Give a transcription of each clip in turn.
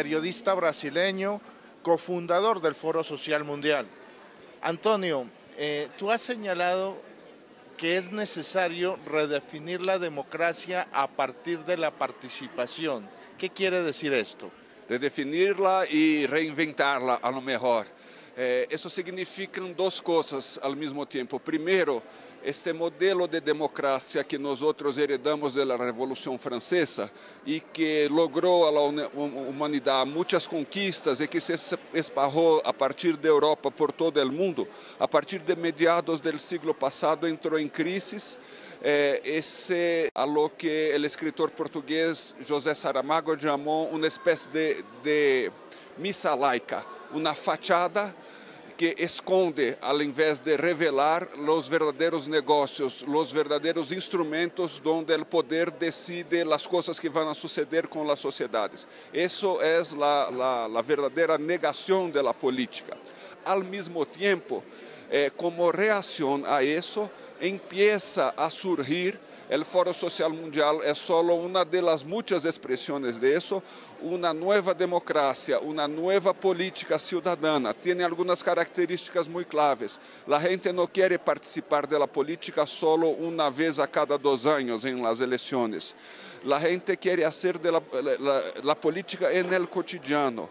periodista brasileño, cofundador del Foro Social Mundial. Antonio, tú has señalado que es necesario redefinir la democracia a partir de la participación. ¿Qué quiere decir esto? Redefinirla e reinventarla a lo mejor. Isso significa duas coisas ao mesmo tempo. Primeiro, este modelo de democracia que nós heredamos da Revolução Francesa e que logrou à humanidade muitas conquistas e que se esparrou a partir da Europa por todo o mundo, a partir de meados do século passado entrou em crise. Esse a lo que o escritor português José Saramago chamou uma espécie de missa laica, uma fachada que esconde, ao invés de revelar os verdadeiros negócios, os verdadeiros instrumentos onde o poder decide as coisas que vão suceder com as sociedades. Isso é a verdadeira negação da política. Ao mesmo tempo, como reação a isso, empieza a surgir o Foro Social Mundial é só uma das muitas expressões disso, uma nova democracia, uma nova política cidadana. Tem algumas características muito claves. A gente não quer participar da política só uma vez a cada 2 anos em las eleições. A gente quer fazer a política no cotidiano.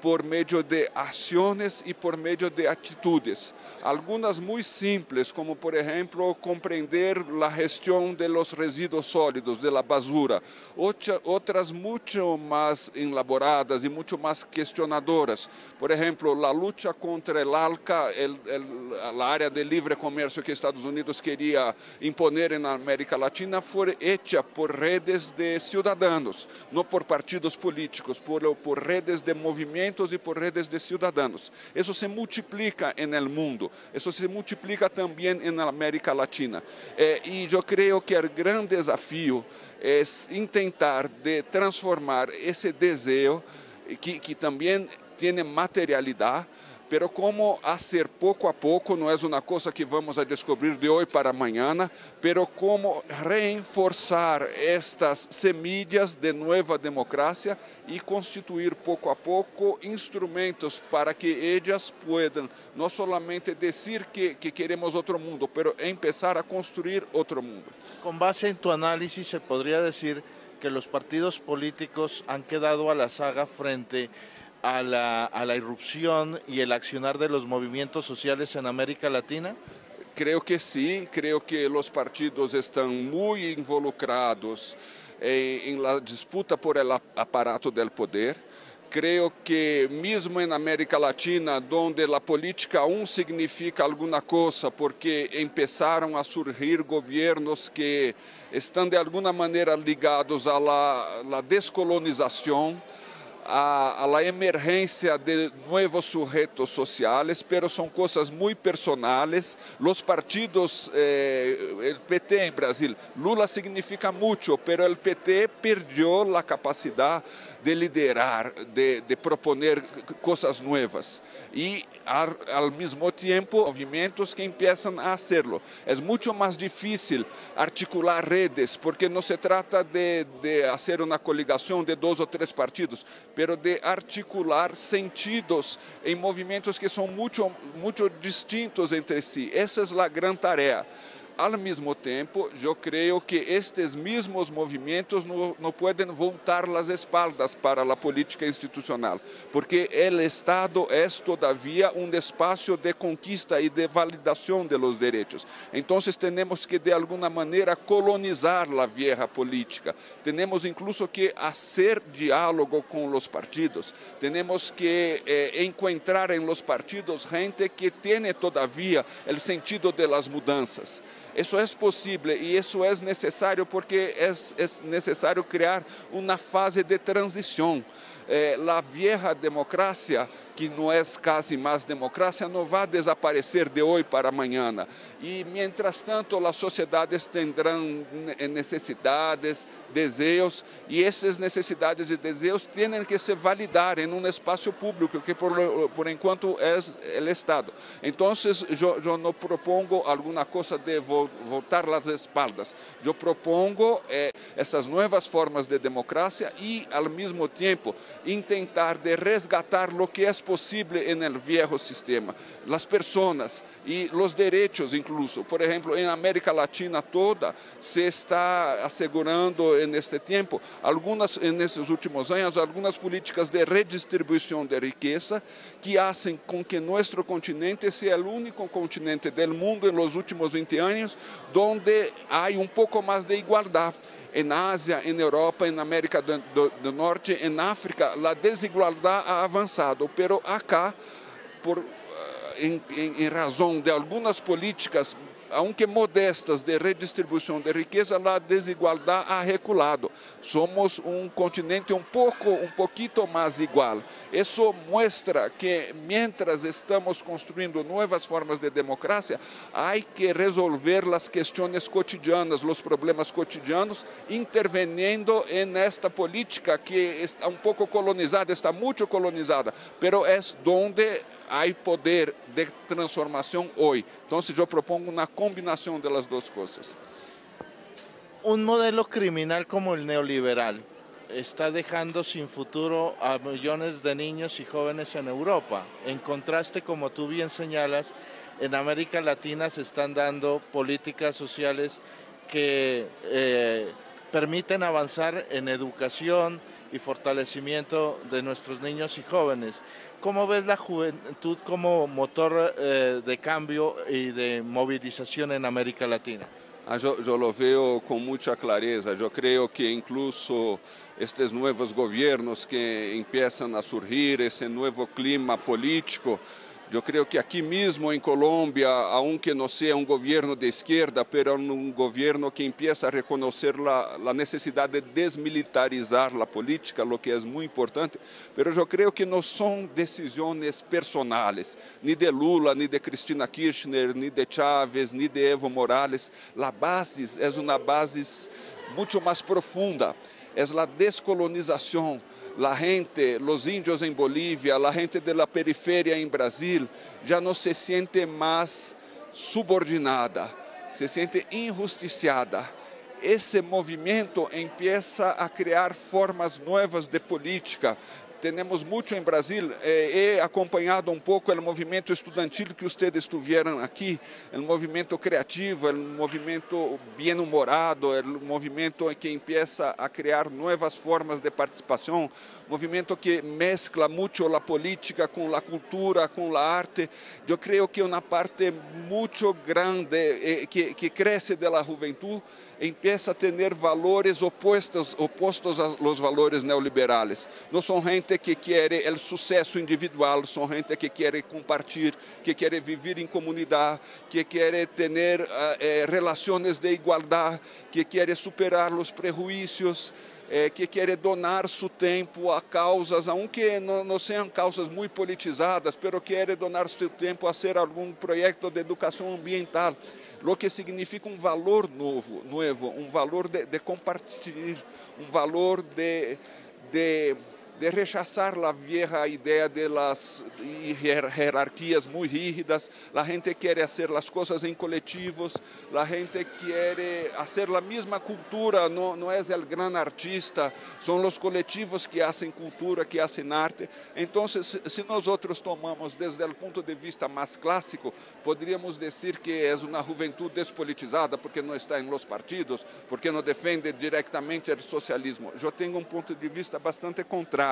Por meio de ações e por meio de atitudes. Algumas muito simples, como por exemplo, compreender a gestão de los resíduos sólidos, de la basura. Outras muito mais elaboradas e muito mais questionadoras. Por exemplo, a luta contra o ALCA, a área de livre comércio que Estados Unidos queria imponer na América Latina, foi hecha por redes de cidadãos, não por partidos políticos, por redes de movimentos e por redes de cidadãos. Isso se multiplica no mundo, isso se multiplica também na América Latina. E eu creio que o grande desafio é tentar de transformar esse desejo, que também tem materialidade, pero como fazer pouco a pouco, não é uma coisa que vamos a descobrir de hoje para amanhã, pero como reforçar estas semillas de nova democracia e constituir pouco a pouco instrumentos para que elas puedan não solamente dizer que queremos outro mundo, pero empezar a construir outro mundo. Con base en tu análisis, se podría decir que los partidos políticos han quedado a la saga frente a la irrupción y el accionar de los movimientos sociales en América Latina? Creio que sim, creio que os partidos estão muito involucrados em la disputa por el aparato del poder. Creio que mesmo na América Latina, onde a política aún significa alguma coisa, porque começaram a surgir governos que estão de alguma maneira ligados à la descolonização, a la emergência de novos sujeitos sociais, pero são coisas muito personales. Os partidos, o PT em Brasil, Lula significa muito, pero o PT perdeu a capacidade de liderar, de proponer coisas novas. E, ao mesmo tempo, movimentos que começam a fazê-lo. É muito mais difícil articular redes, porque não se trata de fazer uma coligação de 2 ou 3 partidos, pero de articular sentidos em movimentos que são muito distintos entre si. Essa é a grande tarefa. Ao mesmo tempo, eu creio que estes mesmos movimentos não podem voltar as espaldas para a política institucional, porque o Estado é todavia um espaço de conquista e de validação de los direitos. Então, temos que de alguma maneira colonizar a vieja política. Temos incluso que fazer diálogo com os partidos. Temos que encontrar em los partidos gente que tenha todavia o sentido de las mudanças. Isso é possível e isso é necessário porque é necessário criar uma fase de transição. A vieja democracia, que não é quase mais democracia, não vai desaparecer de hoje para amanhã. E, mientras tanto, as sociedades terão necessidades, desejos, e essas necessidades e desejos têm que se validar em um espaço público, que por enquanto é o Estado. Então, eu não propongo alguma coisa de voltar as espaldas. Eu propongo essas novas formas de democracia e, ao mesmo tempo, intentar de resgatar lo que es posible en el viejo sistema, las personas y los derechos incluso. Por ejemplo, en América Latina toda se está asegurando en este tiempo, en estos últimos años, algunas políticas de redistribución de riqueza que hacen con que nuestro continente sea el único continente del mundo en los últimos 20 años donde hay un poco más de igualdad. En Asia, en Europa, en América do Norte, en África, la desigualdad ha avanzado, pero acá, en razón de algunas políticas, aunque modestas, de redistribuição de riqueza, a desigualdade ha reculado. Somos um continente um pouquinho mais igual. Isso mostra que, mientras estamos construindo novas formas de democracia, há que resolver as questões cotidianas, os problemas cotidianos, interveniendo en esta política que está um pouco colonizada, está muito colonizada, pero é donde há poder de transformação hoje. Então, eu propongo uma combinação das duas coisas. Un modelo criminal como el neoliberal está dejando sin futuro a millones de niños y jóvenes en Europa. En contraste, como tú bien señalas, en América Latina se están dando políticas sociales que permiten avanzar en educación y fortalecimiento de nuestros niños y jóvenes. ¿Cómo ves la juventud como motor de cambio y de movilización en América Latina? Eu lo veo com muita clareza. Eu creio que incluso estes novos governos que começam a surgir, esse novo clima político, eu creio que aqui mesmo em Colômbia, aunque não seja um governo de esquerda, pero um governo que empieza a reconhecer a necessidade de desmilitarizar a política, o que é muito importante, pero eu creio que não são decisões personais, nem de Lula, nem de Cristina Kirchner, nem de Chávez, nem de Evo Morales. A base é uma base muito mais profunda, é a descolonização. La gente, los indios en Bolivia, la gente de la periferia en Brasil, ya no se siente más subordinada, se siente injusticiada. Esse movimento empieza a criar formas novas de política. Temos muito em Brasil, he acompanhado um pouco o movimento estudantil que vocês estiveram aqui, o movimento criativo, o movimento bem-humorado, o movimento que empieza a criar novas formas de participação, movimento que mescla muito a política com a cultura, com a arte. Eu creio que uma parte muito grande que cresce da juventude empieza a ter valores opostos aos valores neoliberais. Não são gente que quer o sucesso individual, são gente que quer compartilhar, que quer viver em comunidade, que quer ter relações de igualdade, que quer superar os prejuízos, que quer donar seu tempo a causas, aunque não sejam causas muito politizadas, pero quer donar seu tempo a ser algum projeto de educação ambiental, o que significa um valor novo, um valor de compartilhar, um valor de rechazar a vieja ideia de las jerarquias muito rígidas. A gente quer fazer as coisas em coletivos, a gente quer fazer a mesma cultura, não é o grande artista, são os coletivos que fazem cultura, que fazem arte. Então, se nós outros tomamos desde o ponto de vista mais clássico, poderíamos dizer que é uma juventude despolitizada, porque não está em los partidos, porque não defende diretamente o socialismo. Eu tenho um ponto de vista bastante contrário.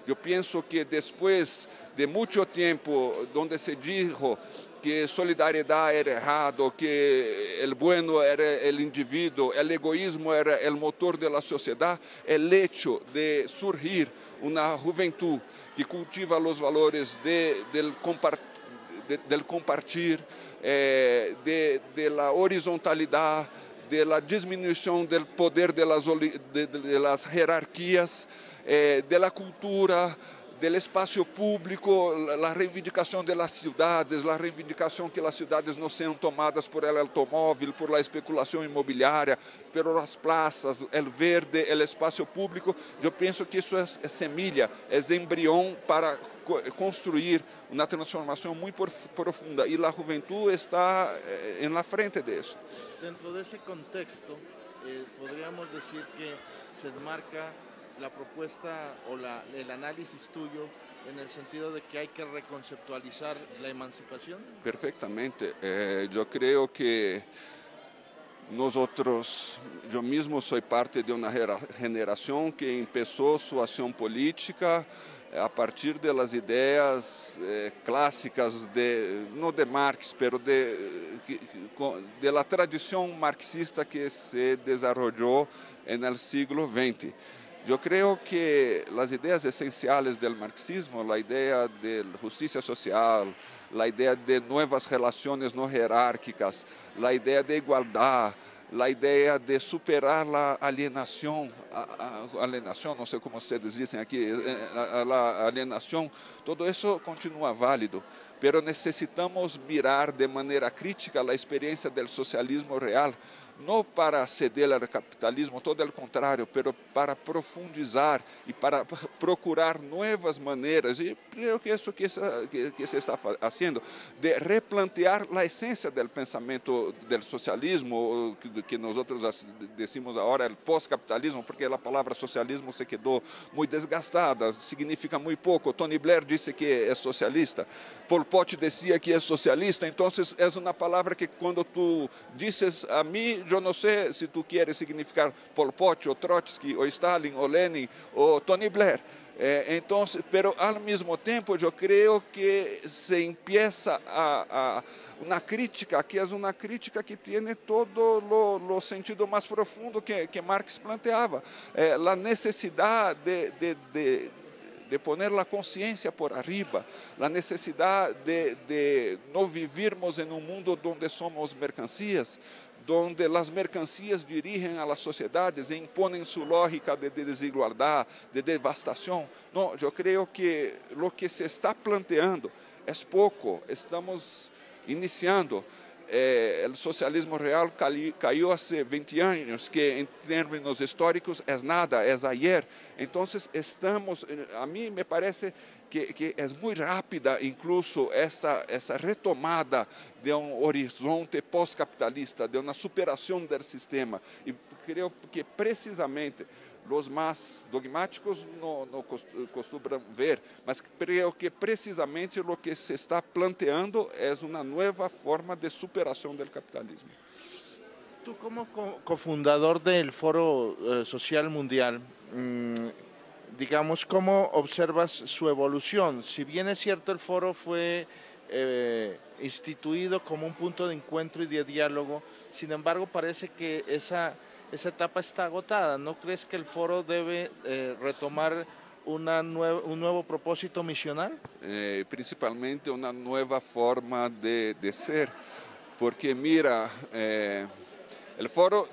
Eu penso que depois de muito tempo, onde se dijo que solidariedade era errado, que el bueno era el indivíduo, el egoísmo era el motor de la sociedad, el hecho de surgir una juventud que cultiva los valores del compartir, de la horizontalidad, de la disminuição del poder de las jerarquias, de la cultura, del espaço público, a reivindicação das cidades, a reivindicação que as cidades não sejam tomadas por el automóvel, por la especulação imobiliária, por as praças, el verde, el espaço público. Eu penso que isso é semilha, é embrião para construir uma transformação muito profunda, e a juventude está na frente disso. Dentro desse contexto, poderíamos dizer que se enmarca la propuesta o el análisis tuyo en el sentido de que hay que reconceptualizar la emancipación? Perfectamente. Yo creo que nosotros, yo mismo soy parte de una generación que empezó su acción política a partir de las ideas clásicas, no de Marx, pero de la tradición marxista que se desarrolló en el siglo XX. Yo creo que las ideas esenciales del marxismo, la idea de justicia social, la idea de nuevas relaciones no jerárquicas, la idea de igualdad, la idea de superar la alienación, alienación, no sé cómo ustedes dicen aquí, la alienación, todo eso continúa válido, pero necesitamos mirar de manera crítica la experiencia del socialismo real, no para ceder al capitalismo, todo el contrario, pero para profundizar y para procurar nuevas maneras, y creo que eso que se está haciendo, de replantear la esencia del pensamiento del socialismo, que nosotros decimos ahora el postcapitalismo, porque la palabra socialismo se quedó muy desgastada, significa muy poco. Tony Blair dice que es socialista, Pol Pot decía que es socialista, entonces es una palabra que cuando tú dices a mí, yo no sé si tú quieres significar Pol Pot, o Trotsky, o Stalin, o Lenin, o Tony Blair. Entonces, pero al mismo tiempo yo creo que se empieza a una crítica, que es una crítica que tiene todo lo sentido más profundo que Marx planteaba, la necesidad de poner la conciencia por arriba, la necesidad de no vivirmos en un mundo donde somos mercancías, donde las mercancías dirigen a las sociedades e imponen su lógica de desigualdad, de devastación. No, yo creo que lo que se está planteando es poco, estamos iniciando. El socialismo real cayó hace 20 años, que en términos históricos es nada, es ayer. Entonces estamos, a mí me parece que es muy rápida incluso essa retomada de um horizonte pós-capitalista, de uma superação do sistema. E creio que precisamente os mais dogmáticos não costumam ver, mas creio que precisamente o que se está planteando é uma nova forma de superação do capitalismo. Tú como cofundador del Foro Social Mundial, digamos, ¿cómo observas su evolución? Si bien es cierto, el foro fue instituido como un punto de encuentro y de diálogo, sin embargo, parece que esa etapa está agotada. ¿No crees que el foro debe retomar un nuevo propósito misional? Principalmente una nueva forma de ser, porque mira, el foro,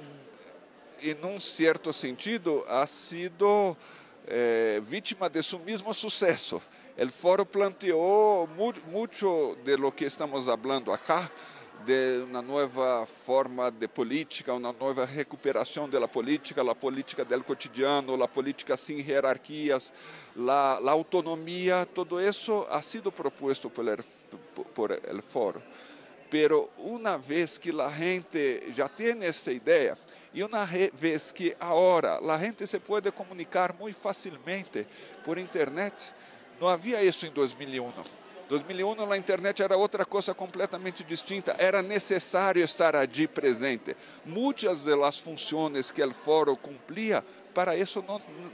en un cierto sentido, ha sido víctima de su mismo suceso. El foro planteó mucho de lo que estamos hablando acá, de uma nova forma de política, uma nova recuperação da política del cotidiano, a política sem hierarquias, a autonomia, todo isso ha sido proposto por el foro. Pero uma vez que a gente já tem esta ideia, e uma vez que agora a gente se pode comunicar muito facilmente por internet, não havia isso em 2001. 2001 a internet era outra coisa completamente distinta, era necessário estar ali presente. Muitas das funções que o foro cumpria, para isso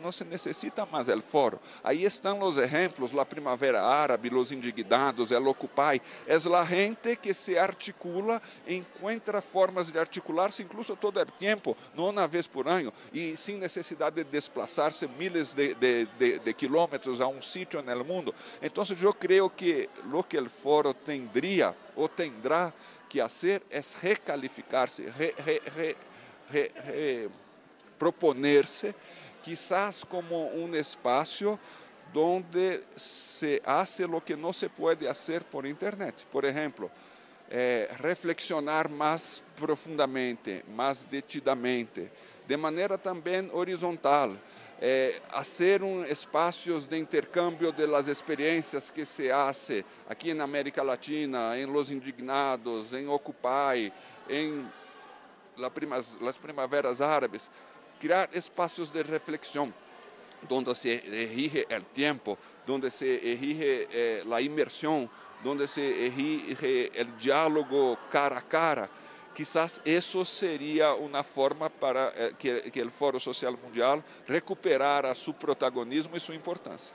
não se necessita mais o foro. Aí estão os exemplos, a Primavera Árabe, os indignados, o Occupy. É a gente que se articula, encontra formas de articular-se, incluso todo o tempo, não uma vez por ano, e sem necessidade de desplazar-se miles de quilômetros a um sítio no mundo. Então, eu creio que o que o foro tendría ou tendrá que fazer é recalificar-se, proponer-se, quizás como um espaço onde se hace lo que não se pode fazer por internet. Por exemplo, reflexionar mais profundamente, mais detidamente, de maneira também horizontal, hacer espaços de intercâmbio de las experiências que se hace aqui na América Latina, em Los Indignados, em Occupy, em las Primaveras Árabes, criar espaços de reflexão. donde se exige el tiempo, donde se exige la inmersión, donde se exige el diálogo cara a cara. Quizás eso sería una forma para que el Foro Social Mundial recuperara su protagonismo y su importancia.